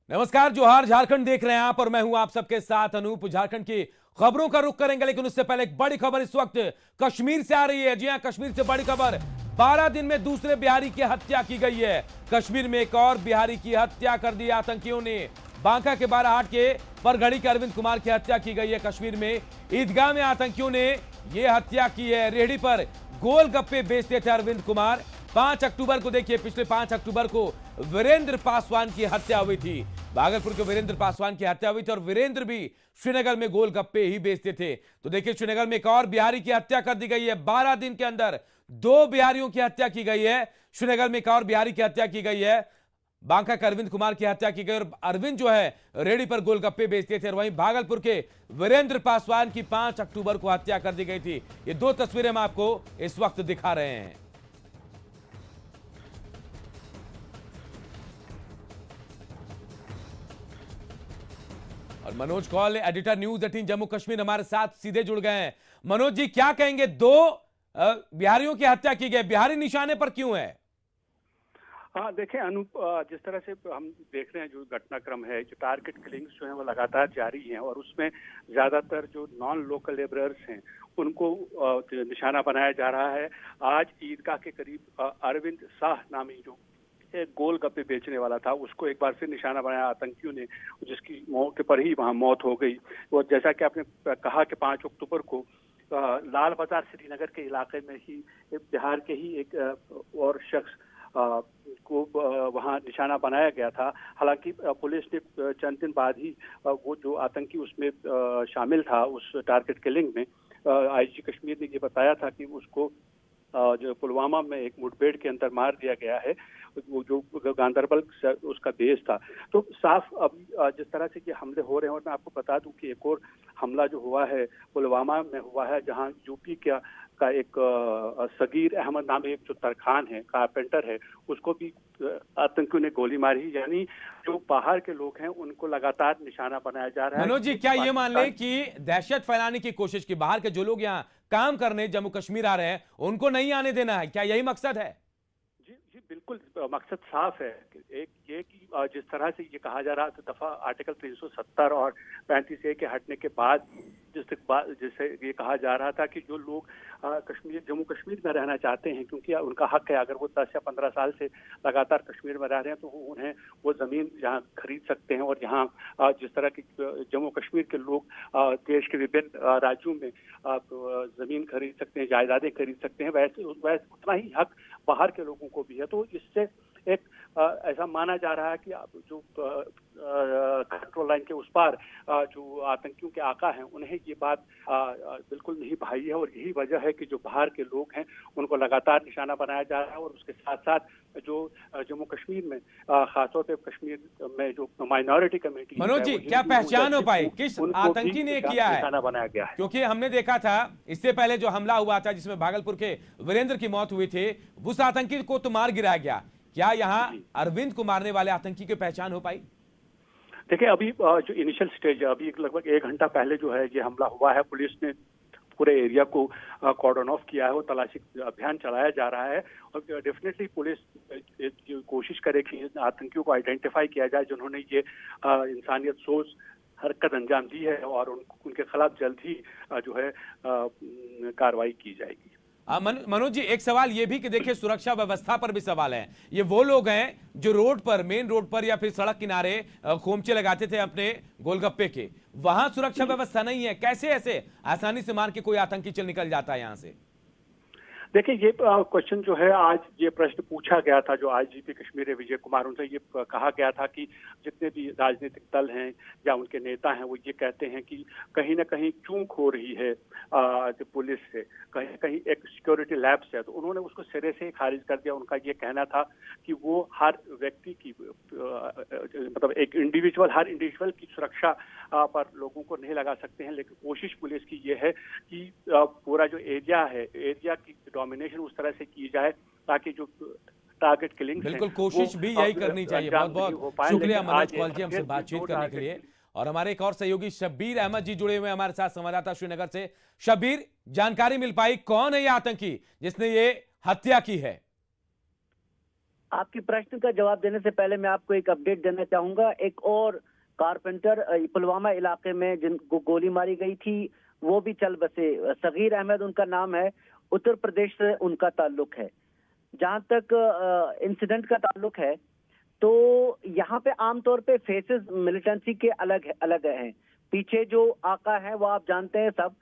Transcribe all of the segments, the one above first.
नमस्कार, जोहार, झारखंड देख रहे हैं आप और मैं हूं आप सबके साथ अनूप। झारखंड की खबरों का रुख करेंगे, लेकिन उससे पहले एक बड़ी खबर इस वक्त कश्मीर से आ रही है। जी हां, कश्मीर से बड़ी खबर। 12 दिन में दूसरे बिहारी की हत्या की गई है। कश्मीर में एक और बिहारी की हत्या कर दी आतंकियों ने। बांका के बाराहाट के परगढ़ी के अरविंद कुमार की हत्या की गई है। कश्मीर में ईदगाह में आतंकियों ने यह हत्या की है। रेहड़ी पर गोलगप्पे बेचते थे अरविंद कुमार। 5 अक्टूबर को देखिए, पिछले 5 अक्टूबर को वीरेंद्र पासवान की हत्या हुई थी। भागलपुर के वीरेंद्र पासवान की हत्या हुई थी और वीरेंद्र भी श्रीनगर में गोलगप्पे ही बेचते थे। तो देखिए, श्रीनगर में एक और बिहारी की हत्या कर दी गई है। 12 दिन के अंदर 2 बिहारियों की हत्या की गई है। श्रीनगर में एक और बिहारी की हत्या की गई है। बांका के अरविंद कुमार की हत्या की गई और अरविंद जो है रेडी पर गोलगप्पे बेचते थे। और वहीं भागलपुर के वीरेंद्र पासवान की 5 अक्टूबर को हत्या कर दी गई थी। ये 2 तस्वीरें हम आपको इस वक्त दिखा रहे हैं। और मनोज कौल, एडिटर न्यूज 18 जम्मू कश्मीर, हमारे साथ सीधे जुड़ गए हैं। मनोज जी, क्या कहेंगे? 2 बिहारियों की हत्या की गई, बिहारी निशाने पर क्यों है? हाँ, देखें अनूप, जिस तरह से हम देख रहे हैं जो घटनाक्रम है, जो टारगेट किलिंग्स जो है वो लगातार जारी हैं और उसमें ज्यादातर जो नॉन लोकल लेबरर्स हैं उनको निशाना बनाया जा रहा है। आज ईदगाह के करीब अरविंद शाह नामी जो एक गोलगप्पे बेचने वाला था, उसको एक बार फिर निशाना बनाया आतंकियों ने, जिसकी मौके पर ही वहां मौत हो गई। और जैसा कि आपने कहा कि 5 अक्टूबर को लाल बाजार श्रीनगर के इलाके में ही बिहार के ही एक और शख्स को वहां निशाना बनाया गया था। हालांकि पुलिस ने चंद दिन बाद ही वो जो आतंकी उसमें शामिल था उस टारगेट किलिंग में, आईजी कश्मीर ने ये बताया था कि उसको जो पुलवामा में एक मुठभेड़ के अंदर मार दिया गया है, वो जो गांदरबल उसका बेस था। तो साफ अभी जिस तरह से ये हमले हो रहे हैं, और मैं आपको बता दूं कि एक और हमला जो हुआ है पुलवामा में हुआ है, जहां यूपी का एक सगीर अहमद नाम एक जो तरखान है, कारपेंटर है, उसको भी आतंकियों ने गोली मारी। यानी जो बाहर के लोग हैं उनको लगातार निशाना बनाया जा रहा है। मनोज जी, क्या ये मान लें कि दहशत फैलाने की कोशिश की, बाहर के जो लोग यहाँ काम करने जम्मू कश्मीर आ रहे हैं उनको नहीं आने देना है, क्या यही मकसद है? जी जी, बिल्कुल मकसद साफ है। एक ये कि जिस तरह से ये कहा जा रहा था, दफा आर्टिकल 370 और 35A के हटने के बाद जिससे ये कहा जा रहा था कि जो लोग जम्मू कश्मीर में रहना चाहते हैं, क्योंकि उनका हक है, अगर वो 10 या 15 साल से लगातार कश्मीर में रह रहे हैं तो उन्हें वो जमीन यहाँ खरीद सकते हैं। और यहाँ जिस तरह की जम्मू कश्मीर के लोग देश के विभिन्न राज्यों में जमीन खरीद सकते हैं, जायदादें खरीद सकते हैं, वैसे उतना ही हक बाहर के लोगों को भी है। तो इससे एक ऐसा माना जा रहा है कि जो कंट्रोल लाइन के उस पार जो आतंकियों के आका हैं उन्हें ये बात बिल्कुल नहीं भाई है, और यही वजह है कि जो बाहर के लोग हैं उनको लगातार निशाना बनाया जा रहा है। और उसके साथ साथ जो जम्मू कश्मीर में खासतौर पर कश्मीर में जो माइनॉरिटी कम्युनिटी, मनोज जी, क्या पहचान हो पाई किस आतंकी ने किया है? निशाना बनाया गया है, क्योंकि हमने देखा था इससे पहले जो हमला हुआ था जिसमें भागलपुर के वीरेंद्र की मौत हुई थी, उस आतंकी को तो मार गिराया गया। क्या यहाँ अरविंद को मारने वाले आतंकी की पहचान हो पाई? देखिए, अभी जो इनिशियल स्टेज है, अभी लगभग 1 घंटा पहले जो है ये हमला हुआ है, पुलिस ने पूरे एरिया को कॉर्डन ऑफ किया है और तलाशी अभियान चलाया जा रहा है। और डेफिनेटली पुलिस कोशिश करेगी आतंकियों को आइडेंटिफाई किया जाए जिन्होंने ये इंसानियत सोच हरकत अंजाम दी है, और उनके खिलाफ जल्द ही जो है कार्रवाई की जाएगी। मनोज जी, एक सवाल ये भी कि देखिए, सुरक्षा व्यवस्था पर भी सवाल है। ये वो लोग हैं जो रोड पर, मेन रोड पर या फिर सड़क किनारे खोमचे लगाते थे अपने गोलगप्पे के, वहां सुरक्षा व्यवस्था नहीं है। कैसे ऐसे आसानी से मार के कोई आतंकी चल निकल जाता है यहां से? देखिए, ये क्वेश्चन जो है, आज ये प्रश्न पूछा गया था जो आईजीपी कश्मीर विजय कुमार, उनसे ये कहा गया था कि जितने भी राजनीतिक दल हैं या उनके नेता हैं वो ये कहते हैं कि कहीं ना कहीं चूक हो रही है जो पुलिस से, कहीं ना कहीं एक सिक्योरिटी लैब्स है, तो उन्होंने उसको सिरे से खारिज कर दिया। उनका ये कहना था कि वो हर व्यक्ति की मतलब एक हर इंडिविजुअल की सुरक्षा पर लोगों को नहीं लगा सकते हैं, लेकिन कोशिश पुलिस की ये है कि पूरा जो एरिया की डोमिनेशन उस तरह से की जाए ताकि जो टारगेट किलिंग, बिल्कुल कोशिश भी यही करनी चाहिए। बहुत बहुत शुक्रिया मनोज कौल जी हमसे बातचीत करने के लिए। और हमारे एक और सहयोगी शब्बीर अहमद जी जुड़े हुए हमारे साथ, संवाददाता श्रीनगर से। शब्बीर, जानकारी मिल पाई कौन है ये आतंकी जिसने ये हत्या की है? आपकी प्रश्न का जवाब देने से पहले मैं आपको एक अपडेट देना चाहूंगा। एक और कारपेंटर पुलवामा इलाके में जिनको गोली मारी गई थी वो भी चल बसे। सगीर अहमद उनका नाम है, उत्तर प्रदेश से उनका ताल्लुक है। जहां तक इंसिडेंट का ताल्लुक है तो यहाँ पे आमतौर पे फेसेस मिलिटेंसी के अलग अलग हैं। पीछे जो आका है वो आप जानते हैं सब,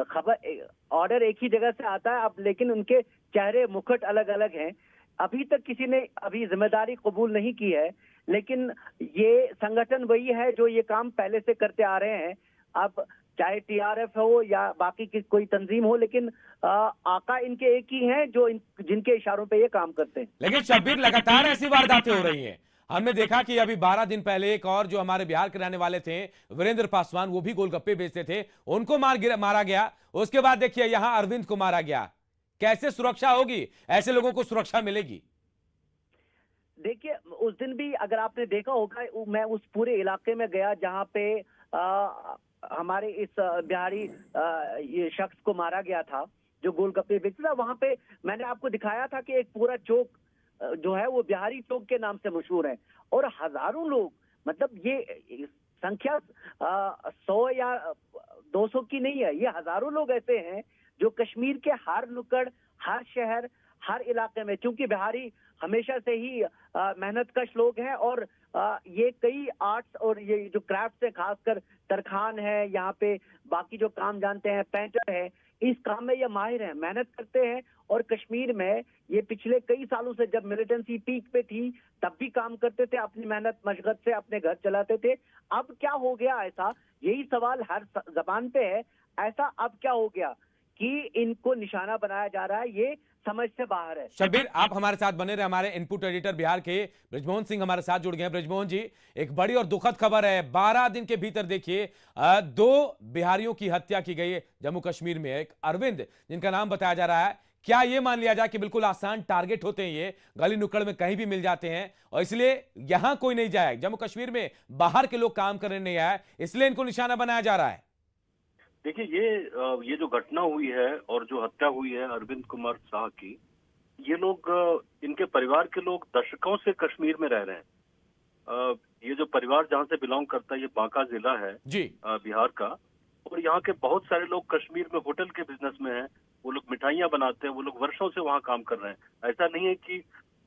खबर ऑर्डर एक ही जगह से आता है अब, लेकिन उनके चेहरे मुखट अलग अलग हैं। अभी तक किसी ने अभी जिम्मेदारी कबूल नहीं की है, लेकिन ये संगठन वही है जो ये काम पहले से करते आ रहे हैं। अब चाहे टीआरएफ हो या बाकी की कोई तंजीम हो, लेकिन आका इनके एक ही हैं जो जिनके इशारों पे ये काम करते हैं। लेकिन शब्बीर लगातार ऐसी वारदातें हो रही हैं। हमने देखा कि अभी 12 दिन पहले एक और जो हमारे बिहार के रहने वाले थे वीरेंद्र पासवान, वो भी गोलगप्पे बेचते थे, उनको मारा गया। उसके बाद देखिए यहां अरविंद को मारा गया। कैसे सुरक्षा होगी? ऐसे लोगों को सुरक्षा मिलेगी? देखिए उस दिन भी अगर आपने देखा होगा, मैं उस पूरे इलाके में गया जहां पे हमारे इस बिहारी ये शख्स को मारा गया था जो गोलगप्पे बेचता था। वहां पे मैंने आपको दिखाया था कि एक पूरा चौक जो है वो बिहारी चौक के नाम से मशहूर है, और हजारों लोग, मतलब ये संख्या 100 या 200 की नहीं है, ये हजारों लोग ऐसे हैं जो कश्मीर के हर नुक्कड़, हर शहर, हर इलाके में, क्योंकि बिहारी हमेशा से ही मेहनतकश लोग हैं और ये कई आर्ट्स और ये जो क्राफ्ट है, खासकर तरखान है, यहाँ पे बाकी जो काम जानते हैं, पेंटर है, इस काम में ये माहिर हैं, मेहनत करते हैं। और कश्मीर में ये पिछले कई सालों से, जब मिलिटेंसी पीक पे थी तब भी काम करते थे, अपनी मेहनत मशक्कत से अपने घर चलाते थे। अब क्या हो गया ऐसा, यही सवाल हर जबान पे है, ऐसा अब क्या हो गया कि इनको निशाना बनाया जा रहा है, ये समझ से बाहर है। शब्बीर, आप हमारे साथ बने रहे। हमारे इनपुट एडिटर बिहार के ब्रिजमोहन सिंह हमारे साथ जुड़ गए हैं। ब्रिजमोहन जी, एक बड़ी और दुखद खबर है। 12 दिन के भीतर देखिए 2 बिहारियों की हत्या की गई है जम्मू कश्मीर में। एक अरविंद जिनका नाम बताया जा रहा है, क्या यह मान लिया जाए कि बिल्कुल आसान टारगेट होते हैं, ये गली नुक्कड़ में कहीं भी मिल जाते हैं और इसलिए यहां कोई नहीं जाए, जम्मू कश्मीर में बाहर के लोग काम करने नहीं आए, इसलिए इनको निशाना बनाया जा रहा है? देखिए ये जो घटना हुई है और जो हत्या हुई है अरविंद कुमार शाह की, ये लोग, इनके परिवार के लोग दशकों से कश्मीर में रह रहे हैं। ये जो परिवार जहाँ से बिलोंग करता है, ये बांका जिला है जी, बिहार का, और यहाँ के बहुत सारे लोग कश्मीर में होटल के बिजनेस में हैं। वो लोग मिठाइयाँ बनाते हैं, वो लोग वर्षों से वहाँ काम कर रहे हैं। ऐसा नहीं है कि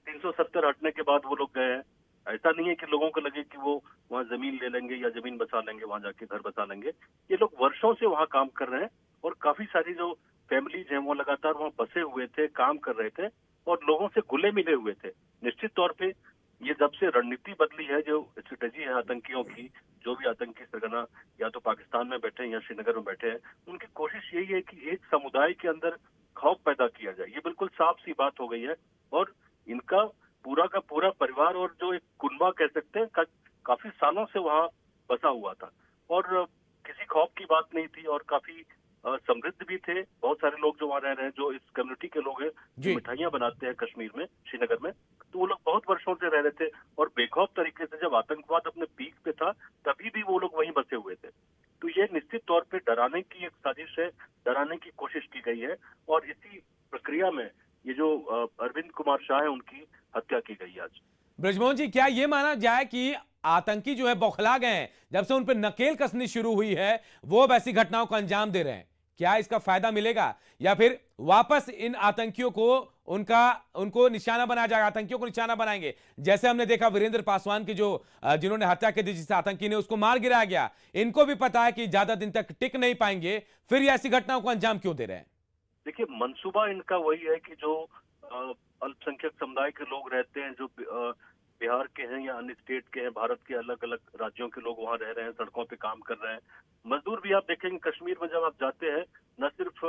370 हटने के बाद वो लोग गए हैं। ऐसा नहीं है कि लोगों को लगे कि वो वहाँ जमीन ले लेंगे या जमीन बसा लेंगे, वहाँ जाके घर बसा लेंगे। ये लोग वर्षों से वहाँ काम कर रहे हैं और काफी सारी जो फैमिलीज हैं वो लगातार वहाँ बसे हुए थे, काम कर रहे थे और लोगों से घुले मिले हुए थे। निश्चित तौर पे ये जब से रणनीति बदली है, जो स्ट्रेटेजी है आतंकियों की, जो भी आतंकी सरगना या तो पाकिस्तान में बैठे हैं या श्रीनगर में बैठे हैं, उनकी कोशिश यही है कि एक समुदाय के अंदर खौफ पैदा किया जाए। ये बिल्कुल साफ सी बात हो गई है और इनका पूरा का पूरा परिवार और जो एक कुनबा कह सकते हैं काफी सालों से वहाँ बसा हुआ था और किसी खौफ की बात नहीं थी और काफी समृद्ध भी थे। बहुत सारे लोग जो वहाँ रह रहे हैं, जो इस कम्युनिटी के लोग हैं, जो मिठाइयाँ बनाते हैं कश्मीर में, श्रीनगर में, तो वो लोग बहुत वर्षों से रह रहे थे और बेखौफ तरीके से जब आतंकवाद अपने पीक पे था तभी भी वो लोग वहीं बसे हुए थे। तो ये निश्चित तौर पे डराने की एक साजिश है, डराने की कोशिश की गई है और इसी प्रक्रिया में ये जो अरविंद कुमार शाह है उनकी हत्या की गई आज। ब्रजमोहन जी, क्या यह माना जाए कि आतंकी जो है बौखला गए हैं, जब से उन पर नकेल कसनी शुरू हुई है वो अब ऐसी घटनाओं को अंजाम दे रहे हैं? क्या इसका फायदा मिलेगा या फिर वापस इन आतंकियों को उनको निशाना बनाया जाएगा, आतंकियों को निशाना बनाएंगे? जैसे हमने देखा वीरेंद्र पासवान की जो जिन्होंने हत्या की थी, जिस आतंकी ने उसको मार गिराया गया, इनको भी पता है कि ज्यादा दिन तक टिक नहीं पाएंगे, फिर ऐसी घटनाओं को अंजाम क्यों दे रहे हैं? देखिए, मंसूबा इनका वही है कि जो अल्पसंख्यक समुदाय के लोग रहते हैं, जो बिहार के हैं या अन्य स्टेट के हैं, भारत के अलग अलग राज्यों के लोग वहाँ रह रहे हैं, सड़कों पे काम कर रहे हैं। मजदूर भी आप देखेंगे कश्मीर में जब आप जाते हैं, न सिर्फ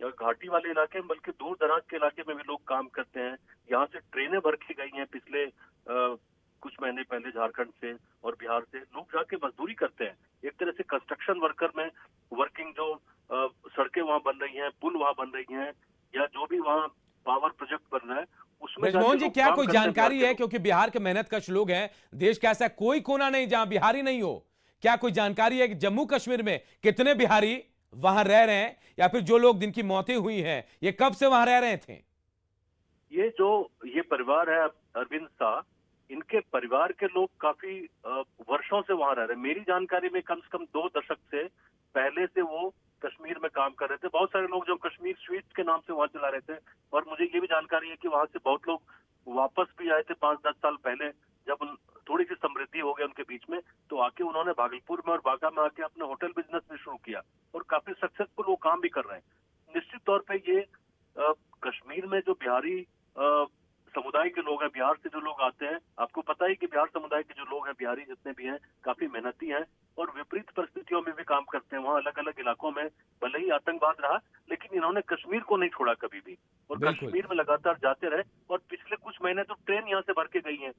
घाटी वाले इलाके में बल्कि दूर दराज के इलाके में भी लोग काम करते हैं। यहाँ से ट्रेनें भर के गई हैं पिछले कुछ महीने पहले झारखंड से और बिहार से। लोग जाके मजदूरी करते हैं, एक तरह से कंस्ट्रक्शन वर्कर में वर्किंग, जो सड़कें वहाँ बन रही हैं, पुल वहाँ बन रही हैं या जो भी वहाँ पावर प्रोजेक्ट बन रहा है उसमें। ब्रजमोहन जी, क्या कोई जानकारी है, क्योंकि बिहार के मेहनतकश लोग हैं, देश का ऐसा कोई कोना नहीं जहां बिहारी नहीं हो, क्या कोई जानकारी है कि जम्मू कश्मीर में कितने बिहारी वहां रह रहे हैं या फिर जो लोग जिनकी मौतें हुई हैं ये कब से वहां रह रहे थे? ये जो ये परिवार है, अरविंद शाह, इनके परिवार के लोग काफी वर्षों से वहां रह रहे हैं। मेरी जानकारी में कम से कम 2 दशक से पहले से वो कश्मीर में काम कर रहे थे। बहुत सारे लोग जो कश्मीर स्वीट्स के नाम से वहां चला रहे थे, और मुझे ये भी जानकारी है कि वहां से बहुत लोग वापस भी आए थे 5-10 साल पहले, जब थोड़ी सी समृद्धि हो गई उनके बीच में, तो आके उन्होंने भागलपुर में और बांका में आके अपने होटल बिजनेस भी शुरू किया और काफी सक्सेसफुल वो काम भी कर रहे हैं। निश्चित तौर पे ये कश्मीर में जो बिहारी समुदाय के लोग हैं, बिहार से जो लोग आते हैं, आपको पता है कि बिहार समुदाय के जो लोग हैं, बिहारी जितने भी हैं, काफी मेहनती हैं और विपरीत परिस्थितियों में भी काम करते हैं। वहाँ अलग अलग इलाकों में भले ही आतंकवाद रहा, लेकिन इन्होंने कश्मीर को नहीं छोड़ा कभी भी, और कश्मीर में लगातार जाते रहे, और पिछले कुछ महीने तो ट्रेन यहाँ से भर के गई है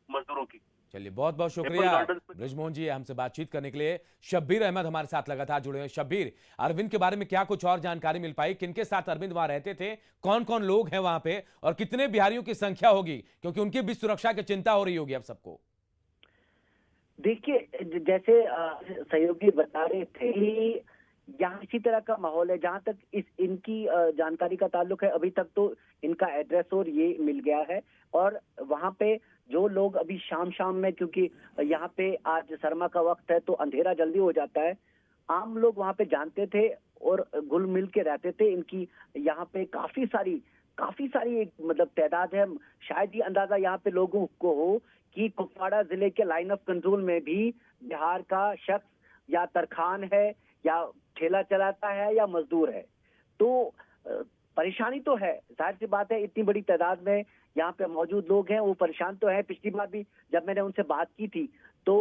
मजदूरों की। चलिए, बहुत बहुत शुक्रिया ब्रिजमोहन जी हमसे बातचीत करने के लिए। शब्बीर अहमद हमारे साथ लगातार जुड़े हैं। शब्बीर, अरविंद के बारे में क्या कुछ और जानकारी मिल पाई? किनके साथ अरविंद वहां रहते थे, कौन कौन लोग हैं वहां पे, और कितने बिहारियों की संख्या होगी, क्योंकि उनकी भी सुरक्षा की चिंता हो रही होगी अब सबको। देखिए, जैसे सहयोगी बता रहे थे, यहाँ इसी तरह का माहौल है। जहां तक इनकी जानकारी का ताल्लुक है, अभी तक तो इनका एड्रेस और ये मिल गया है, और वहां पे जो लोग अभी शाम में, क्योंकि यहाँ पे आज शर्मा का वक्त है तो अंधेरा जल्दी हो जाता है, आम लोग वहाँ पे जानते थे और घुल मिल के रहते थे। इनकी यहाँ पे काफी सारी एक मतलब तादाद है। शायद ये अंदाजा यहाँ पे लोगों को हो कि कुपवाड़ा जिले के लाइन ऑफ कंट्रोल में भी बिहार का शख्स या तरखान है, या ठेला चलाता है, या मजदूर है। तो परेशानी तो है, जाहिर सी बात है, इतनी बड़ी तादाद में यहाँ पे मौजूद लोग हैं, वो परेशान तो है। पिछली बार भी जब मैंने उनसे बात की थी तो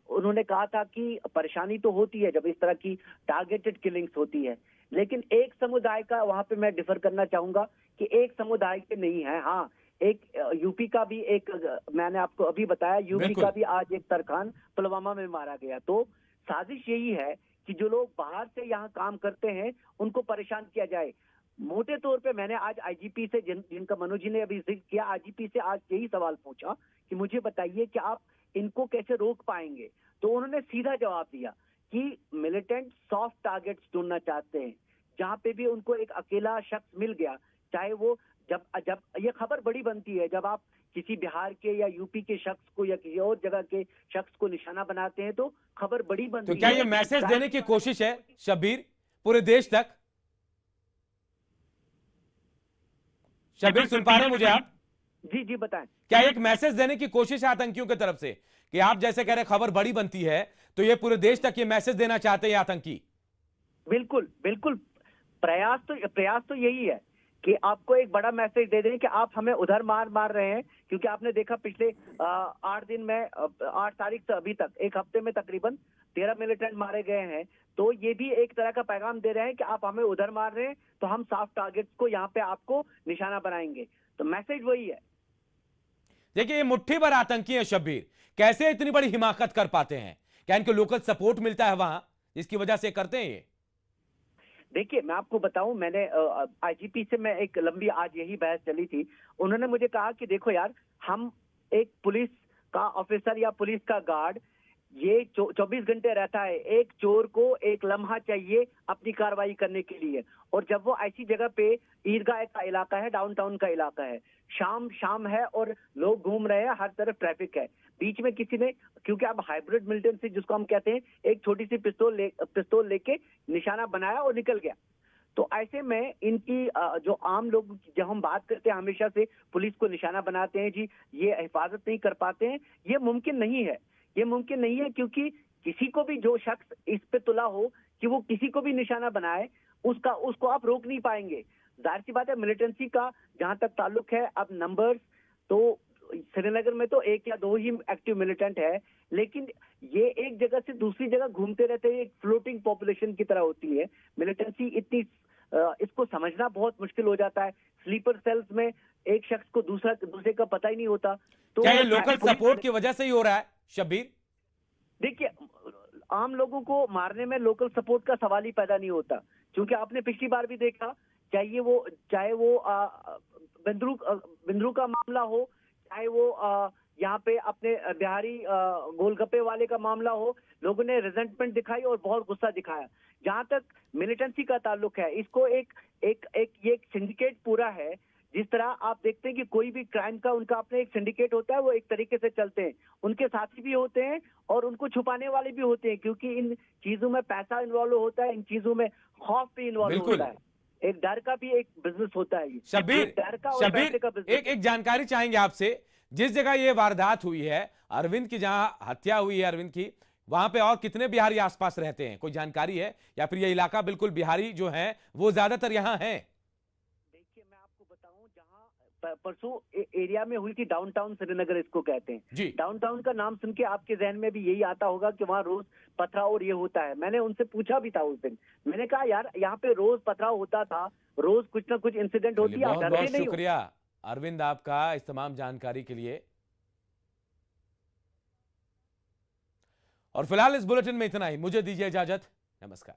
उन्होंने कहा था कि परेशानी तो होती है जब इस तरह की टारगेटेड किलिंग्स होती है, लेकिन एक समुदाय का वहां पे मैं डिफर करना चाहूंगा कि एक समुदाय के नहीं है। हाँ, एक यूपी का भी एक, मैंने आपको अभी बताया, यूपी का भी आज एक तरखान पुलवामा में मारा गया। तो साजिश यही है कि जो लोग बाहर से यहाँ काम करते हैं उनको परेशान किया जाए। मोटे तौर पे मैंने आज आईजीपी से, जिनका मनोज जी ने अभी जिक्र किया, आईजीपी से आज यही सवाल पूछा कि मुझे बताइए कि आप इनको कैसे रोक पाएंगे। तो उन्होंने सीधा जवाब दिया कि मिलिटेंट सॉफ्ट टारगेट्स ढूंढना चाहते हैं। जहां पे भी उनको एक अकेला शख्स मिल गया, चाहे वो जब ये खबर बड़ी बनती है जब आप किसी बिहार के या यूपी के शख्स को या किसी और जगह के शख्स को निशाना बनाते हैं तो खबर बड़ी बनती है। तो क्या ये मैसेज देने की कोशिश है शब्बीर पूरे देश तक? शब्बीर, सुन पा रहे हैं मुझे आप? जी बताएं। क्या एक मैसेज देने की कोशिश है आतंकियों की तरफ से कि आप जैसे कह रहे खबर बड़ी बनती है, तो ये पूरे देश तक ये मैसेज देना चाहते हैं आतंकी? बिल्कुल, प्रयास तो यही है कि आपको एक बड़ा मैसेज दे दें कि आप हमें उधर मार रहे हैं। क्योंकि आपने देखा पिछले 8 दिन में, 8 तारीख से अभी तक, एक हफ्ते में तकरीबन 13 मिलिटेंट मारे गए हैं। तो ये भी एक तरह का पैगाम दे रहे हैं कि आप हमें उधर मार रहे हैं तो हम सॉफ्ट टारगेट्स को यहाँ पे आपको निशाना बनाएंगे। तो मैसेज वही है। देखिए, ये मुट्ठी भर आतंकी है शब्बीर, कैसे इतनी बड़ी हिमाकत कर पाते हैं? क्या इनको लोकल सपोर्ट मिलता है वहां जिसकी वजह से करते हैं ये? देखिए, मैं आपको बताऊं, मैंने आईजीपी से मैं एक लंबी आज यही बहस चली थी। उन्होंने मुझे कहा कि देखो यार, हम एक पुलिस का ऑफिसर या पुलिस का गार्ड ये 24 घंटे रहता है। एक चोर को एक लम्हा चाहिए अपनी कार्रवाई करने के लिए, और जब वो ऐसी जगह पे, ईदगाह का इलाका है, डाउनटाउन का इलाका है, शाम है और लोग घूम रहे हैं, हर तरफ ट्रैफिक है, बीच में किसी ने, क्योंकि अब हाइब्रिड मिलिटेंसी जिसको हम कहते हैं, एक छोटी सी पिस्तौल लेके निशाना बनाया और निकल गया। तो ऐसे में इनकी जो आम लोग, जब हम बात करते हैं हमेशा से पुलिस को निशाना बनाते हैं, जी ये हिफाजत नहीं कर पाते हैं, ये मुमकिन नहीं है। ये मुमकिन नहीं है क्योंकि किसी को भी, जो शख्स इस पे तुला हो कि वो किसी को भी निशाना बनाए, उसको आप रोक नहीं पाएंगे। जाहिर सी बात है, मिलिटेंसी का जहां तक ताल्लुक है, अब नंबर्स तो श्रीनगर में तो 1 या 2 ही एक्टिव मिलिटेंट है, लेकिन ये एक जगह से दूसरी जगह घूमते रहते हैं, एक फ्लोटिंग पॉपुलेशन की तरह होती है मिलिटेंसी। इतनी इसको समझना बहुत मुश्किल हो जाता है। स्लीपर सेल्स में एक शख्स को दूसरे का पता ही नहीं होता। तो क्या ये लोकल सपोर्ट की वजह से ही हो रहा है शब्बीर? देखिए, आम लोगों को मारने में लोकल सपोर्ट का सवाल ही पैदा नहीं होता, क्योंकि आपने पिछली बार भी देखा, चाहे वो बिंद्रू का मामला हो, चाहे वो यहाँ पे अपने बिहारी गोलगप्पे वाले का मामला हो, लोगों ने रिजेंटमेंट दिखाई और बहुत गुस्सा दिखाया। जहां तक मिलिटेंसी का ताल्लुक है, इसको ये एक सिंडिकेट पूरा है जिस तरह आप देखते हैं कि कोई भी क्राइम का उनका अपना एक सिंडिकेट होता है, वो एक तरीके से चलते हैं, उनके साथी भी होते हैं और उनको छुपाने वाले भी होते हैं, क्योंकि इन चीजों में पैसा इन्वॉल्व होता है, इन चीजों में खौफ भी इन्वॉल्व बिल्कुल। होता है, एक डर का भी एक बिजनेस होता है। शब्बीर, डर का और पैसे का शब्बीर बिजनेस। एक जानकारी चाहेंगे आपसे। जिस जगह ये वारदात हुई है, अरविंद की जहां हत्या हुई है अरविंद की, वहां पे और कितने बिहारी आसपास रहते हैं, कोई जानकारी है? या फिर ये इलाका बिल्कुल बिहारी जो है वो ज्यादातर यहाँ है? देखिए मैं आपको बताऊं, जहां परसों एरिया में हुई थी, डाउनटाउन श्रीनगर इसको कहते हैं जी। डाउनटाउन का नाम सुन के आपके जहन में भी यही आता होगा कि वहाँ रोज पथराव और ये होता है। मैंने उनसे पूछा भी था उस दिन, मैंने कहा यार यहाँ पे रोज पथराव होता था, रोज कुछ ना कुछ इंसिडेंट होती है, आप बहुत डरते बहुत नहीं हो? शुक्रिया अरविंद आपका इस तमाम जानकारी के लिए। और फिलहाल इस बुलेटिन में इतना ही, मुझे दीजिए इजाजत, नमस्कार।